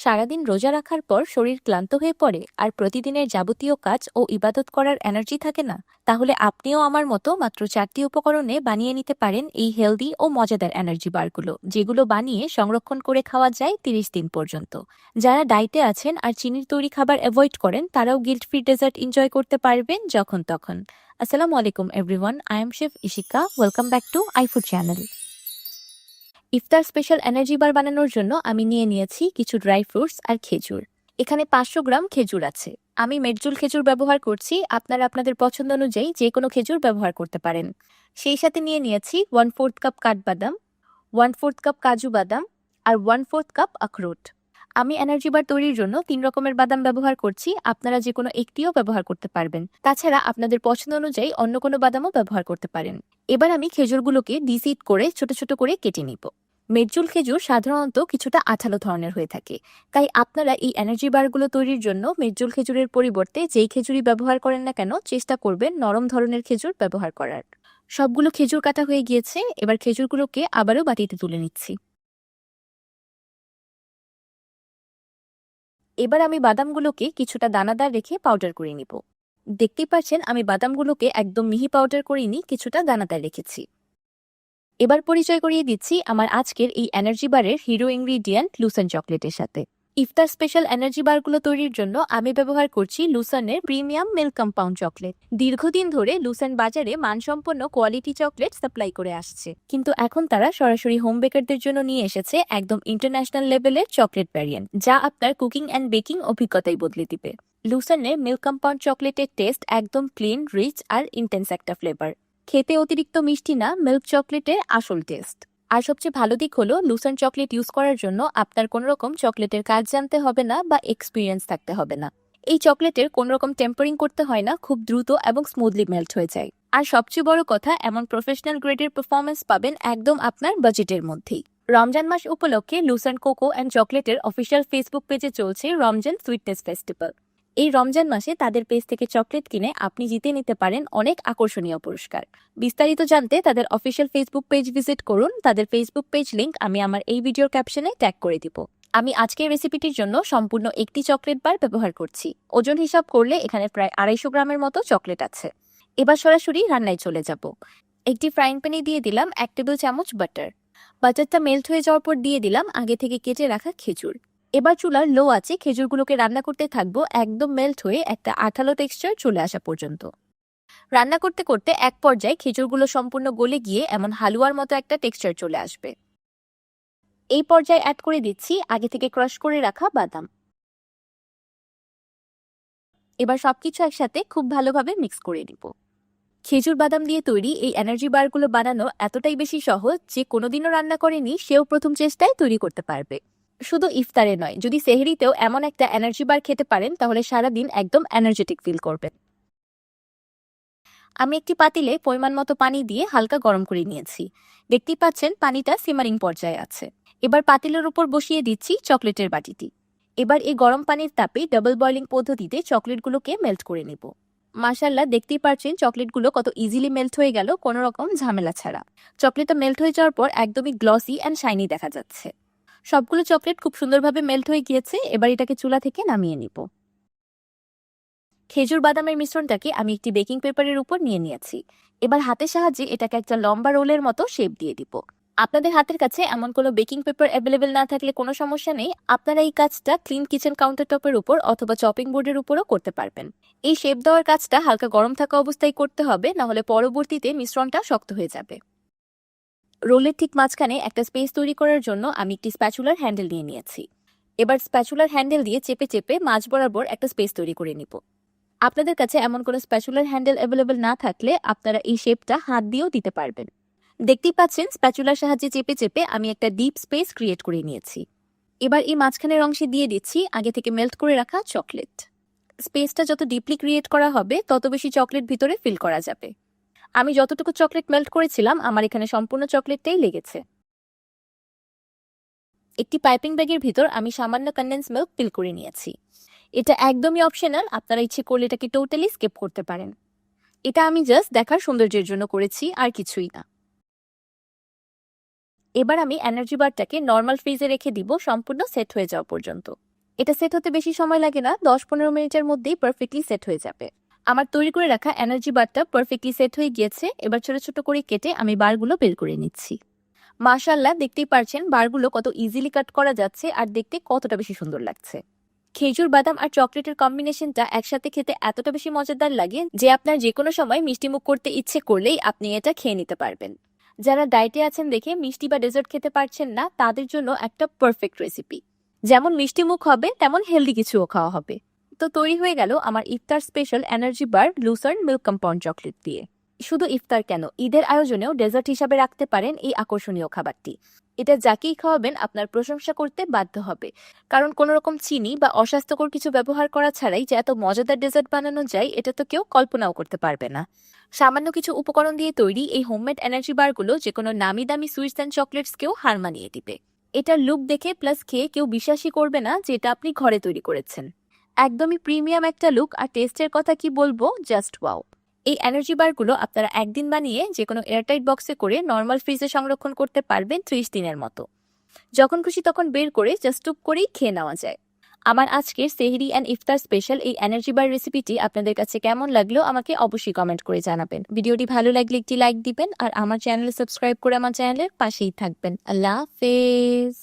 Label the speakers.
Speaker 1: সারাদিন রোজা রাখার পর শরীর ক্লান্ত হয়ে পড়ে আর প্রতিদিনের যাবতীয় কাজ ও ইবাদত করার এনার্জি থাকে না, তাহলে আপনিও আমার মতো মাত্র 4টি উপকরণে বানিয়ে নিতে পারেন এই হেলদি ও মজাদার এনার্জি বারগুলো, যেগুলো বানিয়ে সংরক্ষণ করে খাওয়া যায় 30 দিন পর্যন্ত। যারা ডায়েটে আছেন আর চিনির তৈরি খাবার অ্যাভয়েড করেন তারাও গিল্ট ফ্রি ডেজার্ট এনজয় করতে পারবেন যখন তখন। আসসালামু আলাইকুম everyone, I am chef Ishika. Welcome back to iFood channel. ইফতার স্পেশাল এনার্জি বার বানানোর জন্য আমি নিয়ে নিয়েছি কিছু ড্রাই ফ্রুটস আর খেজুর। এখানে 500 গ্রাম খেজুর আছে। আমি মেডজুল খেজুর ব্যবহার করছি, আপনারা আপনাদের পছন্দ অনুযায়ী যে কোনো খেজুর ব্যবহার করতে পারেন। সেই সাথে নিয়ে নিয়েছি 1/4 কাপ কাঠবাদাম, 1/4 কাপ কাজু বাদাম আর 1/4 কাপ আখরোট। আমি এনার্জি বার তৈরির জন্য 3 রকমের বাদাম ব্যবহার করছি, আপনারা যে কোনো একটিও ব্যবহার করতে পারবেন। তাছাড়া আপনাদের পছন্দ অনুযায়ী অন্য কোনো বাদামও ব্যবহার করতে পারেন। এবার আমি খেজুরগুলোকে ডিসিড করে ছোট ছোট করে কেটে নিব। মেডজুল খেজুর সাধারণত কিছুটা আঠালো ধরনের হয়ে থাকে, তাই আপনারা এই এনার্জি বারগুলো তৈরির জন্য মেডজুল খেজুরের পরিবর্তে যেই খেজুরই ব্যবহার করেন না কেন চেষ্টা করবেন নরম ধরনের খেজুর ব্যবহার করার। সবগুলো খেজুর কাটা হয়ে গিয়েছে, এবার খেজুরগুলোকে আবারও বাটিতে তুলে নিচ্ছি। এবার আমি বাদামগুলোকে কিছুটা দানাদার রেখে পাউডার করে নিব। দেখতেই পাচ্ছেন আমি বাদামগুলোকে একদম মিহি পাউডার করিনি, কিছুটা দানাদার রেখেছি। এবার পরিচয় করিয়ে দিচ্ছি আমার আজকের এই এনার্জি বারের হিরো ইনগ্রিডিয়েন্ট লুসেন চকলেটের সাথে। ইফতার স্পেশাল এনার্জি বারগুলো তৈরির জন্য আমি ব্যবহার করছি লুসেনের প্রিমিয়াম মিল্ক কম্পাউন্ড চকলেট। দীর্ঘদিন ধরে লুসেন বাজারে মানসম্পন্ন কোয়ালিটি চকলেট সাপ্লাই করে আসছে, কিন্তু এখন তারা সরাসরি হোম বেকারদের জন্য নিয়ে এসেছে একদম ইন্টারন্যাশনাল লেভেলের চকলেট ভ্যারিয়েন্ট, যা আপনার কুকিং অ্যান্ড বেকিং অভিজ্ঞতাই বদলে দিবে। লুসেনের মিল্ক কম্পাউন্ড চকলেটের টেস্ট একদম ক্লিন, রিচ আর ইন্টেন্স একটা ফ্লেভার। খেতে অতিরিক্ত মিষ্টি না, মিল্ক চকলেটের আসল টেস্ট। আর সবচেয়ে ভালো দিক হলো লুসেন চকলেট ইউজ করার জন্য আপনার কোনো রকম চকলেটের কাজ জানতে হবে না বা এক্সপিরিয়েন্স থাকতে হবে না। এই চকলেটের কোনো রকম টেম্পারিং করতে হয় না, খুব দ্রুত এবং স্মুথলি মেল্ট হয়ে যায়। আর সবচেয়ে বড় কথা, এমন প্রফেশনাল গ্রেডের পারফরমেন্স পাবেন একদম আপনার বাজেটের মধ্যেই। রমজান মাস উপলক্ষে লুসেন কোকো অ্যান্ড চকলেটের অফিসিয়াল ফেসবুক পেজে চলছে রমজান সুইটনেস ফেস্টিভ্যাল। এই রমজান মাসে তাদের পেজ থেকে চকলেট কিনে আপনি জিতে নিতে পারেন অনেক আকর্ষণীয় পুরস্কার। বিস্তারিত জানতে তাদের অফিসিয়াল ফেসবুক পেজ ভিজিট করুন। তাদের ফেসবুক পেজ লিংক আমি আমার এই ভিডিওর ক্যাপশনে ট্যাগ করে দিব। আমি আজকের রেসিপিটির জন্য সম্পূর্ণ একটি চকলেট বার ব্যবহার করছি। ওজন হিসাব করলে এখানে প্রায় 250 গ্রামের মতো চকলেট আছে। এবার সরাসরি রান্নায় চলে যাব। একটি ফ্রাইং প্যানে দিয়ে দিলাম 1 টেবিল চামচ বাটার। বাটারটা মেল্ট হয়ে যাওয়ার পর দিয়ে দিলাম আগে থেকে কেটে রাখা খেজুর। এবার চুলার লো আছে খেজুরগুলোকে রান্না করতে থাকবো একদম মেল্ট হয়ে একটা আঠালো টেক্সচার চলে আসা পর্যন্ত। রান্না করতে করতে এক পর্যায়ে খেজুরগুলো সম্পূর্ণ গলে গিয়ে এমন হালুয়ার মতো একটা টেক্সচার চলে আসবে। এই পর্যায়ে অ্যাড করে দিচ্ছি আগে থেকে ক্রাশ করে রাখা বাদাম। এবার সবকিছু একসাথে খুব ভালোভাবে মিক্স করে দিব। খেজুর বাদাম দিয়ে তৈরি এই এনার্জি বারগুলো বানানো এতটাই বেশি সহজ যে কোনোদিনও রান্না করেনি সেও প্রথম চেষ্টায় তৈরি করতে পারবে। শুধু ইফতারে নয়, যদি সেহরিতেও এমন একটা এনার্জি বার খেতে পারেন তাহলে সারাদিন একদম এনার্জেটিক ফিল করবেন। আমি একটি পাতিলে পরিমাণ মতো পানি দিয়ে হালকা গরম করে নিয়েছি। দেখতেই পাচ্ছেন পানিটা সিমারিং পর্যায়ে আছে। এবার পাতিলের উপর বসিয়ে দিচ্ছি চকলেটের বাটিটি। এবার এই গরম পানির তাপে ডাবল বয়লিং পদ্ধতিতে চকলেটগুলোকে মেল্ট করে নেব। মাশাআল্লাহ, দেখতেই পাচ্ছেন চকলেটগুলো কত ইজিলি মেল্ট হয়ে গেল কোনো রকম ঝামেলা ছাড়া। চকলেটটা মেল্ট হয়ে যাওয়ার পর একদমই গ্লসি অ্যান্ড শাইনি দেখা যাচ্ছে। সবগুলো চকলেট খুব সুন্দরভাবে মেল্ট হয়ে গিয়েছে। এবার এটাকে চুলা থেকে নামিয়ে নিব। খেজুর বাদামের মিশ্রণটাকে আমি একটি বেকিং পেপারের উপর নিয়ে নিয়েছি। এবার হাতের সাহায্যে এটাকে একটা লম্বা রোলের মতো শেপ দিয়ে দিব। আপনাদের হাতের কাছে এমন কোনো বেকিং পেপার অ্যাভেলেবেল না থাকলে কোনো সমস্যা নেই, আপনারা এই কাজটা ক্লিন কিচেন কাউন্টার টপের উপর অথবা চপিং বোর্ডের উপরও করতে পারবেন। এই শেপ দেওয়ার কাজটা হালকা গরম থাকা অবস্থায় করতে হবে, না হলে পরবর্তীতে মিশ্রণটা শক্ত হয়ে যাবে। রোলের ঠিক মাঝখানে একটা স্পেস তৈরি করার জন্য আমি একটি স্প্যাচুলার হ্যান্ডেল নিয়ে নিয়েছি। এবার স্প্যাচুলার হ্যান্ডেল দিয়ে চেপে চেপে মাঝ বরাবর একটা স্পেস তৈরি করে নিব। আপনাদের কাছে এমন কোনো স্প্যাচুলার হ্যান্ডেল অ্যাভেলেবেল না থাকলে আপনারা এই শেপটা হাত দিয়েও দিতে পারবেন। দেখতেই পাচ্ছেন স্প্যাচুলার সাহায্যে চেপে চেপে আমি একটা ডিপ স্পেস ক্রিয়েট করে নিয়েছি। এবার এই মাঝখানের অংশে দিয়ে দিচ্ছি আগে থেকে মেল্ট করে রাখা চকলেট। স্পেসটা যত ডিপলি ক্রিয়েট করা হবে তত বেশি চকলেট ভিতরে ফিল করা যাবে। আমি যতটুকু চকলেট মেল্ট করেছিলাম আমার এখানে সম্পূর্ণ চকলেটটাই লেগেছে। একটি পাইপিং ব্যাগের ভিতর আমি সামান্য কনডেন্স মিল্ক ফিল করে নিয়েছি। এটা একদমই অপশনাল, আপনারা ইচ্ছে করলে এটাকে টোটালি স্কিপ করতে পারেন। এটা আমি জাস্ট দেখার সৌন্দর্যের জন্য করেছি, আর কিছুই না। এবার আমি এনার্জি বারটাকে নর্মাল ফ্রিজে রেখে দিব সম্পূর্ণ সেট হয়ে যাওয়া পর্যন্ত। এটা সেট হতে বেশি সময় লাগে না, 10-15 মিনিটের মধ্যেই পারফেক্টলি সেট হয়ে যাবে। আমার তৈরি করে রাখা এনার্জি বারটা পারফেক্টলি সেট হয়ে গিয়েছে। এবার ছোট ছোট করে কেটে আমি বারগুলো বের করে নিচ্ছি। মাশাআল্লাহ, দেখতেই পারছেন বারগুলো কত ইজিলি কাট করা যাচ্ছে আর দেখতে কতটা বেশি সুন্দর লাগছে। খেজুর, বাদাম আর চকলেটের কম্বিনেশনটা একসাথে খেতে এতটা বেশি মজাদার লাগে যে আপনার যে কোনো সময় মিষ্টিমুখ করতে ইচ্ছে করলেই আপনি এটা খেয়ে নিতে পারবেন। যারা ডায়েটে আছেন দেখে মিষ্টি বা ডেজার্ট খেতে পারছেন না, তাদের জন্য একটা পারফেক্ট রেসিপি। যেমন মিষ্টিমুখ হবে তেমন হেলদি কিছুও খাওয়া হবে। তো তৈরি হয়ে গেল আমার ইফতার স্পেশাল এনার্জি বার লুসার্ন মিল্ক কম্পাউন্ড চকলেট দিয়ে। শুধু ইফতার কেন, ঈদের আয়োজনেও ডেজার্ট হিসাবে রাখতে পারেন এই আকর্ষণীয় খাবারটি। এটা যাকেই খাওয়াবেন আপনার প্রশংসা করতে বাধ্য হবে, কারণ কোনো রকম চিনি বা অস্বাস্থ্যকর কিছু ব্যবহার করা ছাড়াই যে এত মজাদার ডেজার্ট বানানো যায় এটা তো কেউ কল্পনাও করতে পারবে না। সামান্য কিছু উপকরণ দিয়ে তৈরি এই হোমমেড এনার্জি বারগুলো যে কোনো নামি দামি সুইটস অ্যান্ড চকলেটসকেও হার মানিয়ে দিবে। এটার লুক দেখে প্লাস খেয়ে কেউ বিশ্বাসই করবে না যে এটা আপনি ঘরে তৈরি করেছেন। একদমই প্রিমিয়াম একটা লুক, আর টেস্টের কথা কি বলবো, জাস্ট ওয়াও। এই এনার্জি বারগুলো আপনারা একদিন বানিয়ে যে কোনো এয়ারটাইট বক্সে করে নর্মাল ফ্রিজে সংরক্ষণ করতে পারবেন 30 দিনের মতো। যখন খুশি তখন বের করে জাস্ট টুপ করেই খেয়ে নেওয়া যায়। আমার আজকের সেহরি অ্যান্ড ইফতার স্পেশাল এই এনার্জি বার রেসিপিটি আপনাদের কাছে কেমন লাগলো আমাকে অবশ্যই কমেন্ট করে জানাবেন। ভিডিওটি ভালো লাগলে একটি লাইক দিবেন আর আমার চ্যানেলে সাবস্ক্রাইব করে আমার চ্যানেলের পাশেই থাকবেন। আল্লাহ হাফেজ।